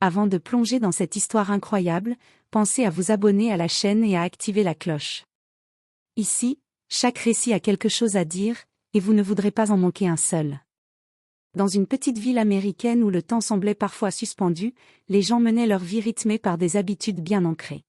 Avant de plonger dans cette histoire incroyable, pensez à vous abonner à la chaîne et à activer la cloche. Ici, chaque récit a quelque chose à dire, et vous ne voudrez pas en manquer un seul. Dans une petite ville américaine où le temps semblait parfois suspendu, les gens menaient leur vie rythmée par des habitudes bien ancrées.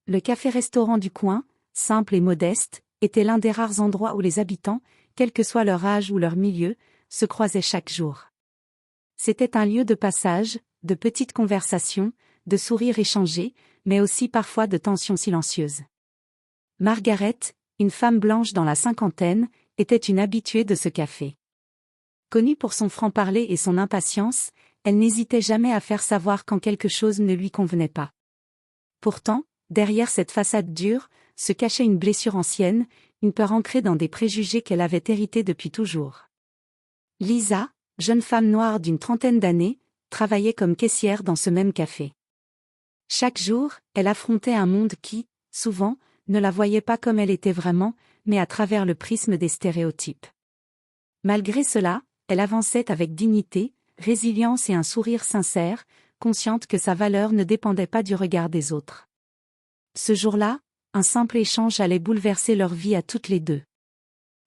Le café-restaurant du coin, simple et modeste, était l'un des rares endroits où les habitants, quel que soit leur âge ou leur milieu, se croisaient chaque jour. C'était un lieu de passage, de petites conversations, de sourires échangés, mais aussi parfois de tensions silencieuses. Margaret, une femme blanche dans la cinquantaine, était une habituée de ce café. Connue pour son franc-parler et son impatience, elle n'hésitait jamais à faire savoir quand quelque chose ne lui convenait pas. Pourtant, derrière cette façade dure, se cachait une blessure ancienne, une peur ancrée dans des préjugés qu'elle avait hérités depuis toujours. Lisa, jeune femme noire d'une trentaine d'années, travaillait comme caissière dans ce même café. Chaque jour, elle affrontait un monde qui, souvent, ne la voyait pas comme elle était vraiment, mais à travers le prisme des stéréotypes. Malgré cela, elle avançait avec dignité, résilience et un sourire sincère, consciente que sa valeur ne dépendait pas du regard des autres. Ce jour-là, un simple échange allait bouleverser leur vie à toutes les deux.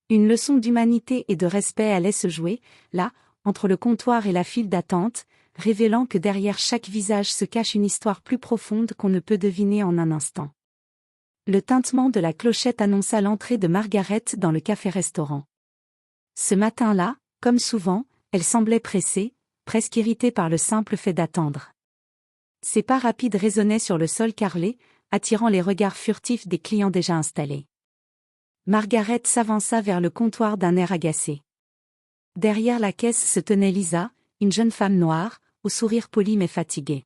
Une leçon d'humanité et de respect allait se jouer, là, entre le comptoir et la file d'attente, révélant que derrière chaque visage se cache une histoire plus profonde qu'on ne peut deviner en un instant. Le tintement de la clochette annonça l'entrée de Margaret dans le café-restaurant. Ce matin-là, comme souvent, elle semblait pressée, presque irritée par le simple fait d'attendre. Ses pas rapides résonnaient sur le sol carrelé, attirant les regards furtifs des clients déjà installés. Margaret s'avança vers le comptoir d'un air agacé. Derrière la caisse se tenait Lisa, une jeune femme noire, au sourire poli mais fatigué.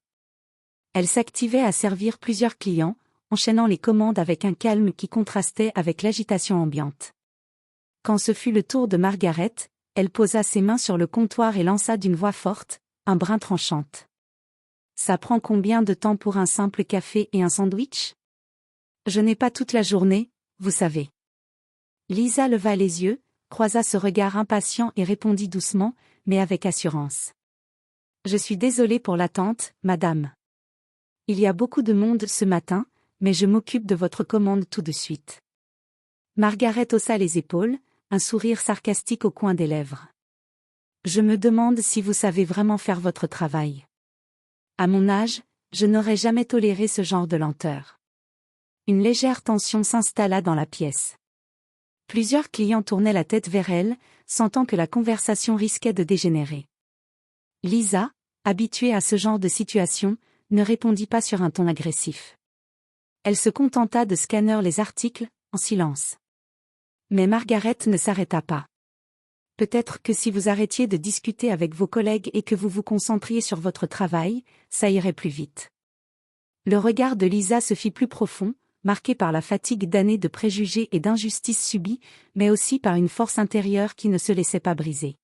Elle s'activait à servir plusieurs clients, enchaînant les commandes avec un calme qui contrastait avec l'agitation ambiante. Quand ce fut le tour de Margaret, elle posa ses mains sur le comptoir et lança d'une voix forte, un brin tranchante. « Ça prend combien de temps pour un simple café et un sandwich ? Je n'ai pas toute la journée, vous savez. » Lisa leva les yeux, croisa ce regard impatient et répondit doucement, mais avec assurance. « Je suis désolée pour l'attente, madame. Il y a beaucoup de monde ce matin, mais je m'occupe de votre commande tout de suite. » Margaret haussa les épaules, un sourire sarcastique au coin des lèvres. « Je me demande si vous savez vraiment faire votre travail. À mon âge, je n'aurais jamais toléré ce genre de lenteur. » Une légère tension s'installa dans la pièce. Plusieurs clients tournaient la tête vers elle, sentant que la conversation risquait de dégénérer. Lisa, habituée à ce genre de situation, ne répondit pas sur un ton agressif. Elle se contenta de scanner les articles, en silence. Mais Margaret ne s'arrêta pas. « Peut-être que si vous arrêtiez de discuter avec vos collègues et que vous vous concentriez sur votre travail, ça irait plus vite. » Le regard de Lisa se fit plus profond, marqué par la fatigue d'années de préjugés et d'injustices subies, mais aussi par une force intérieure qui ne se laissait pas briser.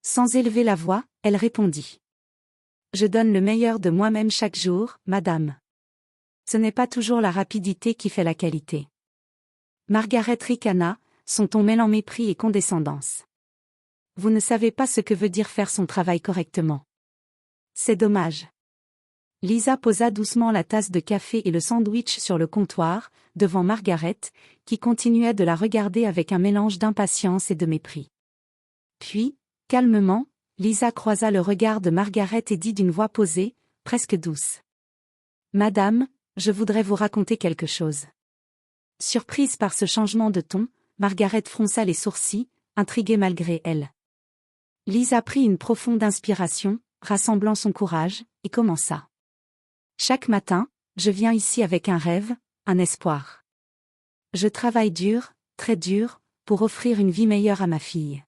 Sans élever la voix, elle répondit. « Je donne le meilleur de moi-même chaque jour, madame. Ce n'est pas toujours la rapidité qui fait la qualité. » Margaret ricana, son ton mêlant mépris et condescendance. « Vous ne savez pas ce que veut dire faire son travail correctement. C'est dommage. » Lisa posa doucement la tasse de café et le sandwich sur le comptoir, devant Margaret, qui continuait de la regarder avec un mélange d'impatience et de mépris. Puis, calmement, Lisa croisa le regard de Margaret et dit d'une voix posée, presque douce. « Madame, je voudrais vous raconter quelque chose. » Surprise par ce changement de ton, Margaret fronça les sourcils, intriguée malgré elle. Lisa prit une profonde inspiration, rassemblant son courage, et commença. « Chaque matin, je viens ici avec un rêve, un espoir. Je travaille dur, très dur, pour offrir une vie meilleure à ma fille.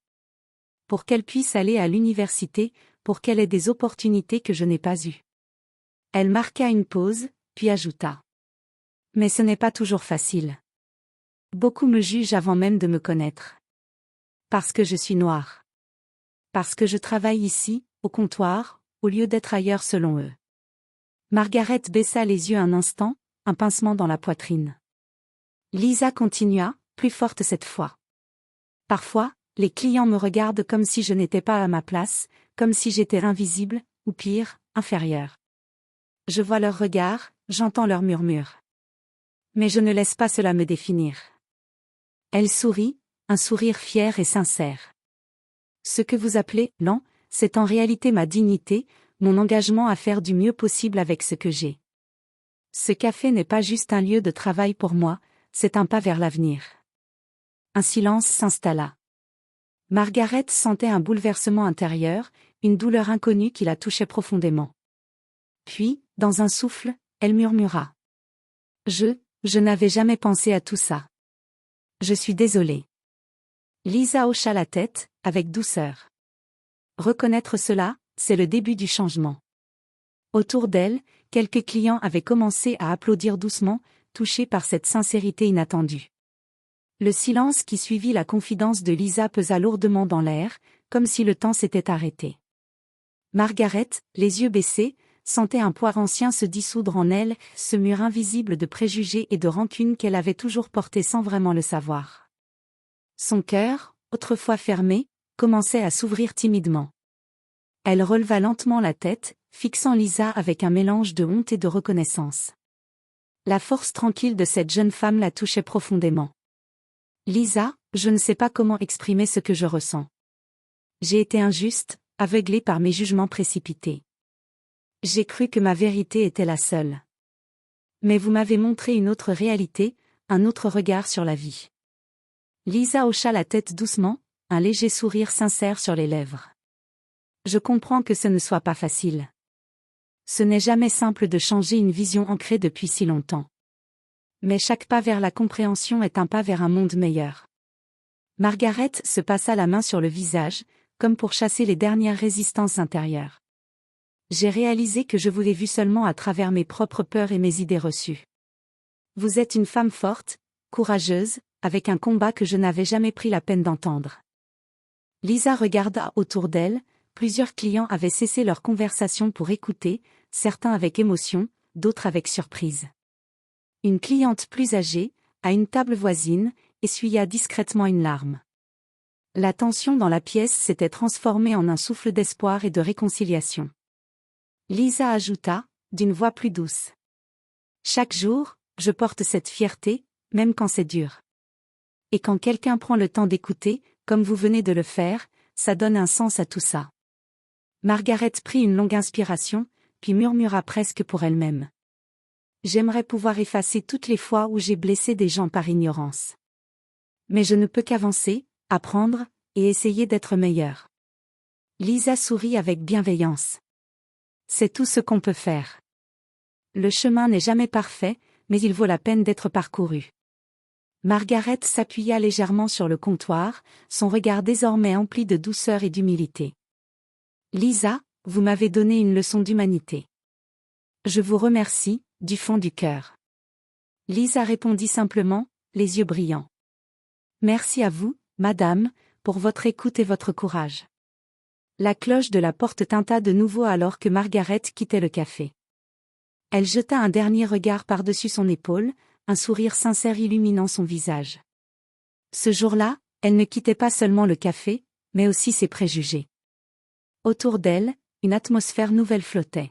Pour qu'elle puisse aller à l'université, pour qu'elle ait des opportunités que je n'ai pas eues. » Elle marqua une pause, puis ajouta. « Mais ce n'est pas toujours facile. Beaucoup me jugent avant même de me connaître. Parce que je suis noire. Parce que je travaille ici, au comptoir, au lieu d'être ailleurs selon eux. » Margaret baissa les yeux un instant, un pincement dans la poitrine. Lisa continua, plus forte cette fois. « Parfois, les clients me regardent comme si je n'étais pas à ma place, comme si j'étais invisible, ou pire, inférieurs. Je vois leurs regards, j'entends leurs murmures. Mais je ne laisse pas cela me définir. Elle sourit, un sourire fier et sincère. Ce que vous appelez « lent », c'est en réalité ma dignité, mon engagement à faire du mieux possible avec ce que j'ai. Ce café n'est pas juste un lieu de travail pour moi, c'est un pas vers l'avenir. Un silence s'installa. Margaret sentait un bouleversement intérieur, une douleur inconnue qui la touchait profondément. Puis, dans un souffle, elle murmura. Je n'avais jamais pensé à tout ça. Je suis désolée. Lisa hocha la tête, avec douceur. Reconnaître cela, c'est le début du changement. Autour d'elle, quelques clients avaient commencé à applaudir doucement, touchés par cette sincérité inattendue. Le silence qui suivit la confidence de Lisa pesa lourdement dans l'air, comme si le temps s'était arrêté. Margaret, les yeux baissés, sentait un poids ancien se dissoudre en elle, ce mur invisible de préjugés et de rancune qu'elle avait toujours porté sans vraiment le savoir. Son cœur, autrefois fermé, commençait à s'ouvrir timidement. Elle releva lentement la tête, fixant Lisa avec un mélange de honte et de reconnaissance. La force tranquille de cette jeune femme la touchait profondément. Lisa, je ne sais pas comment exprimer ce que je ressens. J'ai été injuste, aveuglée par mes jugements précipités. J'ai cru que ma vérité était la seule. Mais vous m'avez montré une autre réalité, un autre regard sur la vie. Lisa hocha la tête doucement, un léger sourire sincère sur les lèvres. Je comprends que ce ne soit pas facile. Ce n'est jamais simple de changer une vision ancrée depuis si longtemps. Mais chaque pas vers la compréhension est un pas vers un monde meilleur. Margaret se passa la main sur le visage, comme pour chasser les dernières résistances intérieures. J'ai réalisé que je vous l'ai vu seulement à travers mes propres peurs et mes idées reçues. Vous êtes une femme forte, courageuse, avec un combat que je n'avais jamais pris la peine d'entendre. Lisa regarda autour d'elle, plusieurs clients avaient cessé leur conversation pour écouter, certains avec émotion, d'autres avec surprise. Une cliente plus âgée, à une table voisine, essuya discrètement une larme. La tension dans la pièce s'était transformée en un souffle d'espoir et de réconciliation. Lisa ajouta, d'une voix plus douce. Chaque jour, je porte cette fierté, même quand c'est dur. Et quand quelqu'un prend le temps d'écouter, comme vous venez de le faire, ça donne un sens à tout ça. Margaret prit une longue inspiration, puis murmura presque pour elle-même. J'aimerais pouvoir effacer toutes les fois où j'ai blessé des gens par ignorance. Mais je ne peux qu'avancer, apprendre, et essayer d'être meilleure. Lisa sourit avec bienveillance. C'est tout ce qu'on peut faire. Le chemin n'est jamais parfait, mais il vaut la peine d'être parcouru. Margaret s'appuya légèrement sur le comptoir, son regard désormais empli de douceur et d'humilité. Lisa, vous m'avez donné une leçon d'humanité. Je vous remercie, du fond du cœur. Lisa répondit simplement, les yeux brillants. Merci à vous, madame, pour votre écoute et votre courage. La cloche de la porte tinta de nouveau alors que Margaret quittait le café. Elle jeta un dernier regard par-dessus son épaule, un sourire sincère illuminant son visage. Ce jour-là, elle ne quittait pas seulement le café, mais aussi ses préjugés. Autour d'elle, une atmosphère nouvelle flottait.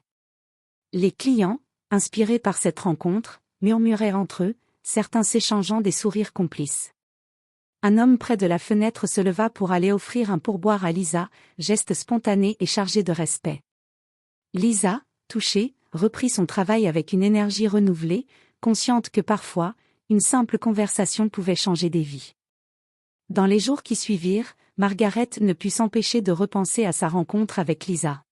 Les clients, inspirés par cette rencontre, murmuraient entre eux, certains s'échangeant des sourires complices. Un homme près de la fenêtre se leva pour aller offrir un pourboire à Lisa, geste spontané et chargé de respect. Lisa, touchée, reprit son travail avec une énergie renouvelée, consciente que parfois, une simple conversation pouvait changer des vies. Dans les jours qui suivirent, Margaret ne put s'empêcher de repenser à sa rencontre avec Lisa.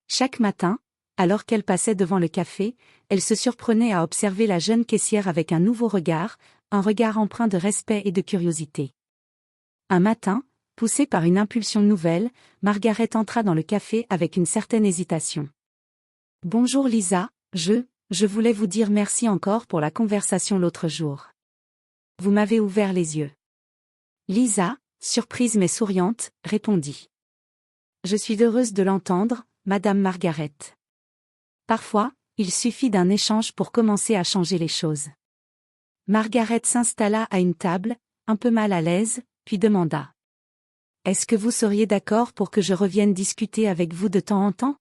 Chaque matin, alors qu'elle passait devant le café, elle se surprenait à observer la jeune caissière avec un nouveau regard, un regard empreint de respect et de curiosité. Un matin, poussée par une impulsion nouvelle, Margaret entra dans le café avec une certaine hésitation. « Bonjour Lisa, je voulais vous dire merci encore pour la conversation l'autre jour. Vous m'avez ouvert les yeux. » Lisa, surprise mais souriante, répondit. « Je suis heureuse de l'entendre, Madame Margaret. Parfois, il suffit d'un échange pour commencer à changer les choses. » Margaret s'installa à une table, un peu mal à l'aise, puis demanda. « Est-ce que vous seriez d'accord pour que je revienne discuter avec vous de temps en temps ?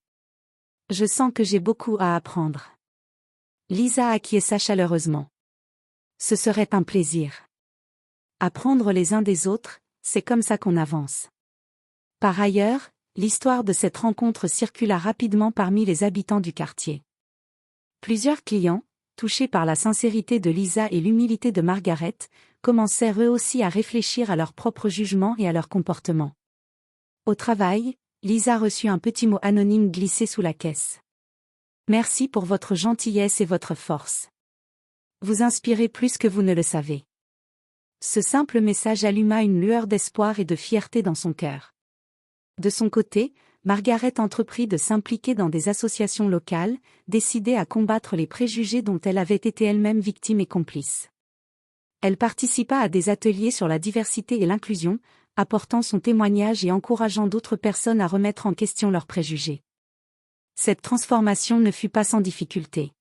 Je sens que j'ai beaucoup à apprendre. Lisa acquiesça chaleureusement. Ce serait un plaisir. Apprendre les uns des autres, c'est comme ça qu'on avance. Par ailleurs, l'histoire de cette rencontre circula rapidement parmi les habitants du quartier. Plusieurs clients, touchés par la sincérité de Lisa et l'humilité de Margaret, commencèrent eux aussi à réfléchir à leur propre jugement et à leur comportement. Au travail, Lisa reçut un petit mot anonyme glissé sous la caisse. Merci pour votre gentillesse et votre force. Vous inspirez plus que vous ne le savez. Ce simple message alluma une lueur d'espoir et de fierté dans son cœur. De son côté, Margaret entreprit de s'impliquer dans des associations locales, décidée à combattre les préjugés dont elle avait été elle-même victime et complice. Elle participa à des ateliers sur la diversité et l'inclusion, apportant son témoignage et encourageant d'autres personnes à remettre en question leurs préjugés. Cette transformation ne fut pas sans difficulté.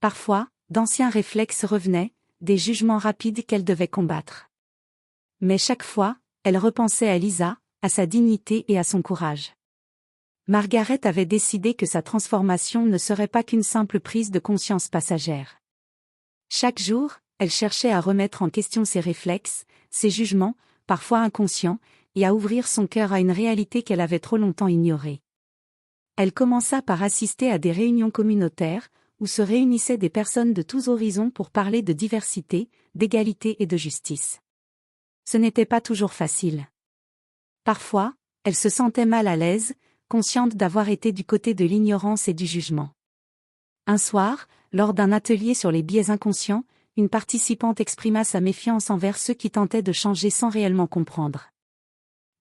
Parfois, d'anciens réflexes revenaient, des jugements rapides qu'elle devait combattre. Mais chaque fois, elle repensait à Lisa, à sa dignité et à son courage. Margaret avait décidé que sa transformation ne serait pas qu'une simple prise de conscience passagère. Chaque jour, elle cherchait à remettre en question ses réflexes, ses jugements, parfois inconscients, et à ouvrir son cœur à une réalité qu'elle avait trop longtemps ignorée. Elle commença par assister à des réunions communautaires, où se réunissaient des personnes de tous horizons pour parler de diversité, d'égalité et de justice. Ce n'était pas toujours facile. Parfois, elle se sentait mal à l'aise, consciente d'avoir été du côté de l'ignorance et du jugement. Un soir, lors d'un atelier sur les biais inconscients, une participante exprima sa méfiance envers ceux qui tentaient de changer sans réellement comprendre.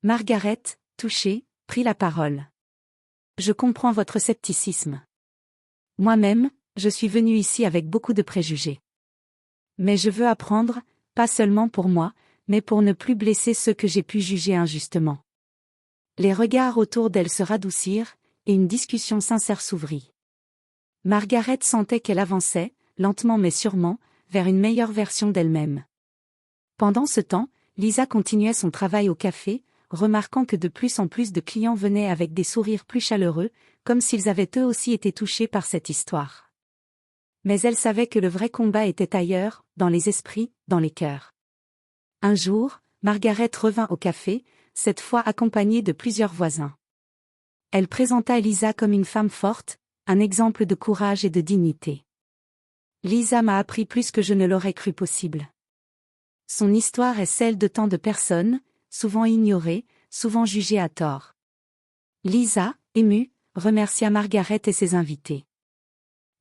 Margaret, touchée, prit la parole. « Je comprends votre scepticisme. Moi-même, je suis venue ici avec beaucoup de préjugés. Mais je veux apprendre, pas seulement pour moi, mais pour ne plus blesser ceux que j'ai pu juger injustement. » Les regards autour d'elle se radoucirent, et une discussion sincère s'ouvrit. Margaret sentait qu'elle avançait, lentement mais sûrement, vers une meilleure version d'elle-même. Pendant ce temps, Lisa continuait son travail au café, remarquant que de plus en plus de clients venaient avec des sourires plus chaleureux, comme s'ils avaient eux aussi été touchés par cette histoire. Mais elle savait que le vrai combat était ailleurs, dans les esprits, dans les cœurs. Un jour, Margaret revint au café, cette fois accompagnée de plusieurs voisins. Elle présenta Lisa comme une femme forte, un exemple de courage et de dignité. Lisa m'a appris plus que je ne l'aurais cru possible. Son histoire est celle de tant de personnes, souvent ignorées, souvent jugées à tort. Lisa, émue, remercia Margaret et ses invités.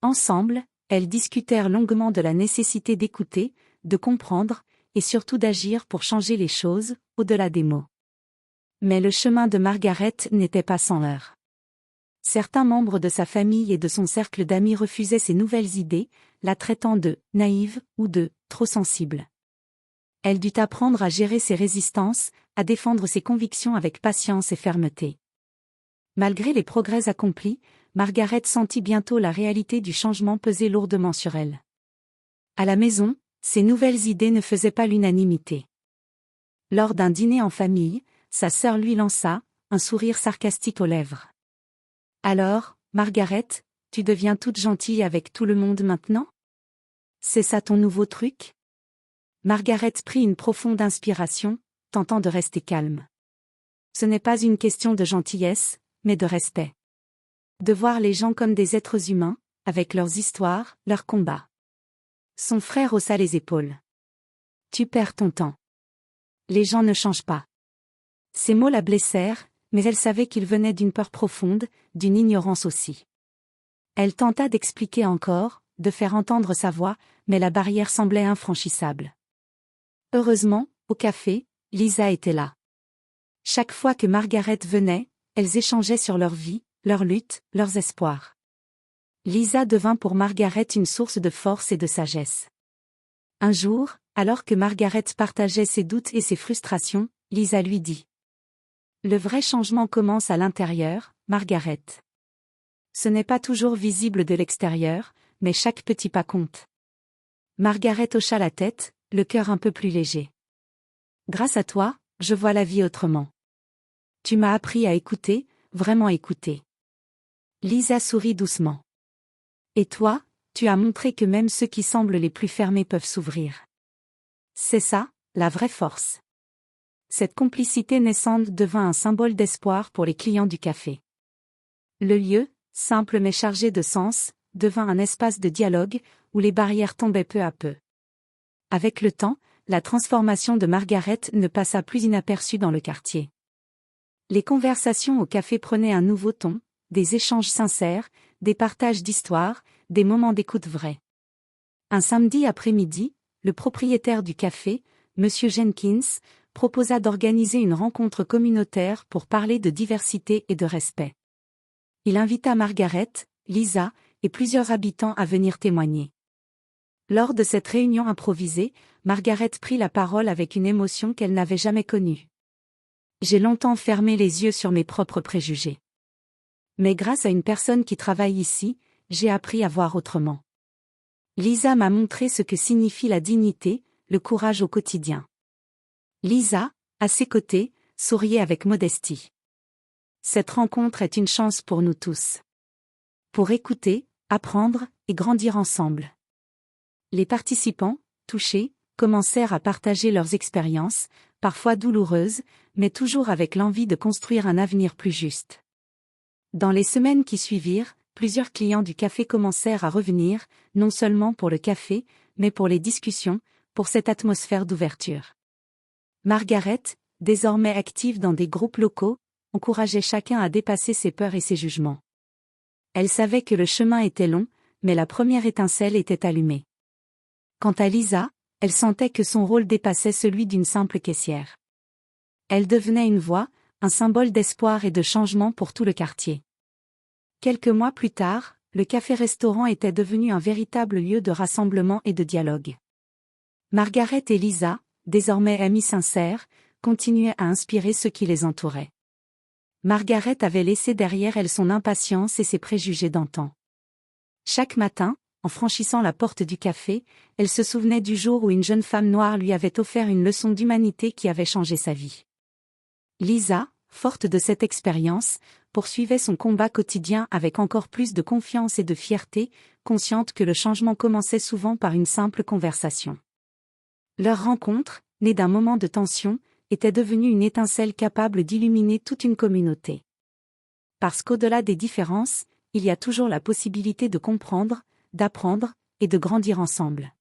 Ensemble, elles discutèrent longuement de la nécessité d'écouter, de comprendre, et surtout d'agir pour changer les choses, au-delà des mots. Mais le chemin de Margaret n'était pas sans heurts. Certains membres de sa famille et de son cercle d'amis refusaient ses nouvelles idées, la traitant de « naïve » ou de « trop sensible ». Elle dut apprendre à gérer ses résistances, à défendre ses convictions avec patience et fermeté. Malgré les progrès accomplis, Margaret sentit bientôt la réalité du changement peser lourdement sur elle. À la maison, ses nouvelles idées ne faisaient pas l'unanimité. Lors d'un dîner en famille, sa sœur lui lança, un sourire sarcastique aux lèvres. « Alors, Margaret, tu deviens toute gentille avec tout le monde maintenant ? C'est ça ton nouveau truc ?» Margaret prit une profonde inspiration, tentant de rester calme. Ce n'est pas une question de gentillesse, mais de respect. De voir les gens comme des êtres humains, avec leurs histoires, leurs combats. Son frère haussa les épaules. « Tu perds ton temps. Les gens ne changent pas. » Ces mots la blessèrent, mais elle savait qu'ils venaient d'une peur profonde, d'une ignorance aussi. Elle tenta d'expliquer encore, de faire entendre sa voix, mais la barrière semblait infranchissable. Heureusement, au café, Lisa était là. Chaque fois que Margaret venait, elles échangeaient sur leur vie, leurs luttes, leurs espoirs. Lisa devint pour Margaret une source de force et de sagesse. Un jour, alors que Margaret partageait ses doutes et ses frustrations, Lisa lui dit : « Le vrai changement commence à l'intérieur, Margaret. Ce n'est pas toujours visible de l'extérieur, mais chaque petit pas compte. » Margaret hocha la tête, le cœur un peu plus léger. « Grâce à toi, je vois la vie autrement. Tu m'as appris à écouter, vraiment écouter. » Lisa sourit doucement. Et toi, tu as montré que même ceux qui semblent les plus fermés peuvent s'ouvrir. C'est ça, la vraie force. Cette complicité naissante devint un symbole d'espoir pour les clients du café. Le lieu, simple mais chargé de sens, devint un espace de dialogue, où les barrières tombaient peu à peu. Avec le temps, la transformation de Margaret ne passa plus inaperçue dans le quartier. Les conversations au café prenaient un nouveau ton, des échanges sincères, des partages d'histoires, des moments d'écoute vrais. Un samedi après-midi, le propriétaire du café, M. Jenkins, proposa d'organiser une rencontre communautaire pour parler de diversité et de respect. Il invita Margaret, Lisa, et plusieurs habitants à venir témoigner. Lors de cette réunion improvisée, Margaret prit la parole avec une émotion qu'elle n'avait jamais connue. J'ai longtemps fermé les yeux sur mes propres préjugés. Mais grâce à une personne qui travaille ici, j'ai appris à voir autrement. Lisa m'a montré ce que signifie la dignité, le courage au quotidien. Lisa, à ses côtés, souriait avec modestie. Cette rencontre est une chance pour nous tous. Pour écouter, apprendre et grandir ensemble. Les participants, touchés, commencèrent à partager leurs expériences, parfois douloureuses, mais toujours avec l'envie de construire un avenir plus juste. Dans les semaines qui suivirent, plusieurs clients du café commencèrent à revenir, non seulement pour le café, mais pour les discussions, pour cette atmosphère d'ouverture. Margaret, désormais active dans des groupes locaux, encourageait chacun à dépasser ses peurs et ses jugements. Elle savait que le chemin était long, mais la première étincelle était allumée. Quant à Lisa, elle sentait que son rôle dépassait celui d'une simple caissière. Elle devenait une voix, un symbole d'espoir et de changement pour tout le quartier. Quelques mois plus tard, le café-restaurant était devenu un véritable lieu de rassemblement et de dialogue. Margaret et Lisa, désormais amies sincères, continuaient à inspirer ceux qui les entouraient. Margaret avait laissé derrière elle son impatience et ses préjugés d'antan. Chaque matin, en franchissant la porte du café, elle se souvenait du jour où une jeune femme noire lui avait offert une leçon d'humanité qui avait changé sa vie. Lisa, forte de cette expérience, poursuivait son combat quotidien avec encore plus de confiance et de fierté, consciente que le changement commençait souvent par une simple conversation. Leur rencontre, née d'un moment de tension, était devenue une étincelle capable d'illuminer toute une communauté. Parce qu'au-delà des différences, il y a toujours la possibilité de comprendre, d'apprendre et de grandir ensemble.